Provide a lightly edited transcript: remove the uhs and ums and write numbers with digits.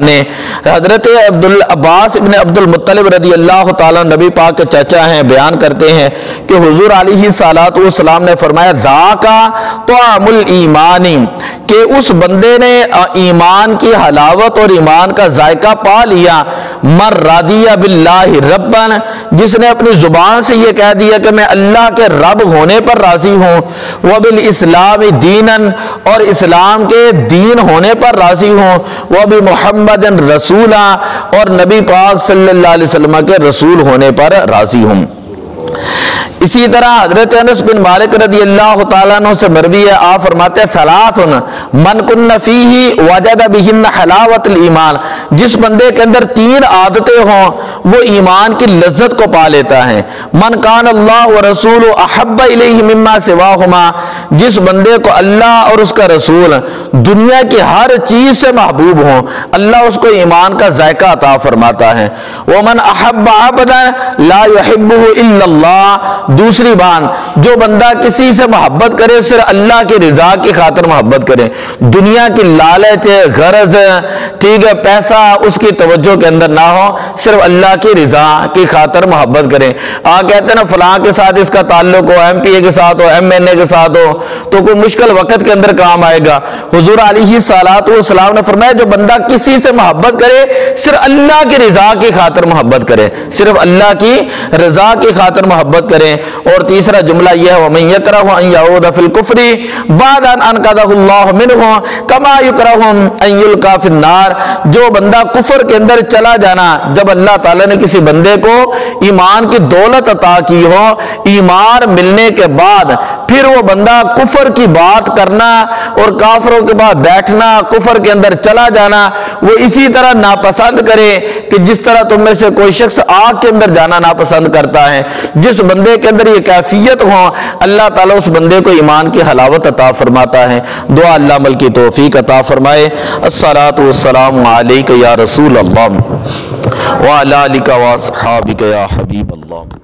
نے حضرت عباس ابن عبد المطلب رضی اللہ تعالیٰ نبی پاک کے چچا ہیں، بیان کرتے ہیں کہ حضور علیہ الصلوۃ والسلام نے فرمایا ذاکا طعم الایمان، کہ اس بندے نے ایمان کی حلاوت اور ایمان کا ذائقہ پا لیا، من رضی باللہ ربا، جس نے اپنی زبان سے یہ کہہ دیا کہ میں اللہ کے رب ہونے پر راضی ہوں، وبالاسلام دینا، اور اسلام کے دین ہونے پر راضی ہوں، وبمحمد رسولہ، اور نبی پاک صلی اللہ علیہ وسلم کے رسول ہونے پر راضی ہوں۔ اسی طرح حضرت انس بن مالک رضی اللہ تعالیٰ عنہ سے مروی ہے، آپ فرماتے ہیں ثلاث من کن فیہ وجد بہن حلاوت الایمان، جس بندے کے اندر تین عادتیں ہوں وہ ایمان کی لذت کو پا لیتا ہے۔ من کان اللہ ورسول احب الیہ مما سواہما، جس بندے کو اللہ اور اس کا رسول دنیا کی ہر چیز سے محبوب ہوں، اللہ اس کو ایمان کا ذائقہ عطا فرماتا ہے۔ ومن احب عبدا لا يحبہ الا اللہ، دوسری بات، جو بندہ کسی سے محبت کرے صرف اللہ کی رضا کی خاطر محبت کرے، دنیا کی لالچ غرض ٹھیک ہے پیسہ اس کی توجہ کے اندر نہ ہو، صرف اللہ کی رضا کی خاطر محبت کرے۔ کہتے ہیں نا فلاں کے ساتھ اس کا تعلق ہو، ایم پی اے کے ساتھ ہو، ایم این اے کے ساتھ ہو تو کوئی مشکل وقت کے اندر کام آئے گا۔ حضور علیہ الصلوۃ والسلام نے فرمایا جو بندہ کسی سے محبت کرے صرف اللہ کی رضا کی خاطر محبت کرے، صرف اللہ کی رضا کی خاطر محبت کرے۔ اور تیسرا جملہ یہ ہے وَمَن يَكْرَهُ أَن يَعُودَ فِي الْكُفْرِ بَعْدَ أَنْ أَنْقَذَهُ اللَّهُ مِنْهُ كَمَا يُكْرَهُ أَن يُلْقَىٰ فِي النَّارِ، جو بندہ کفر کے اندر چلا جانا، جب اللہ تعالیٰ نے کسی بندے کو ایمان کی دولت عطا کی ہو، ایمان ملنے کے بعد پھر وہ بندہ کفر کی بات کرنا اور کافروں کے بعد بیٹھنا، کفر کے اندر چلا جانا، وہ اسی طرح ناپسند کرے کہ جس طرح تم میں سے کوئی شخص آگ کے اندر جانا ناپسند کرتا ہے، جس بندے کے اندر یہ کیفیت ہو اللہ تعالیٰ اس بندے کو ایمان کی حلاوت عطا فرماتا ہے۔ دعا اللہ عمل کی توفیق عطا فرمائے۔ الصلاۃ والسلام علیک یا رسول اللہ وعلی آلک واصحابک یا حبیب اللہ۔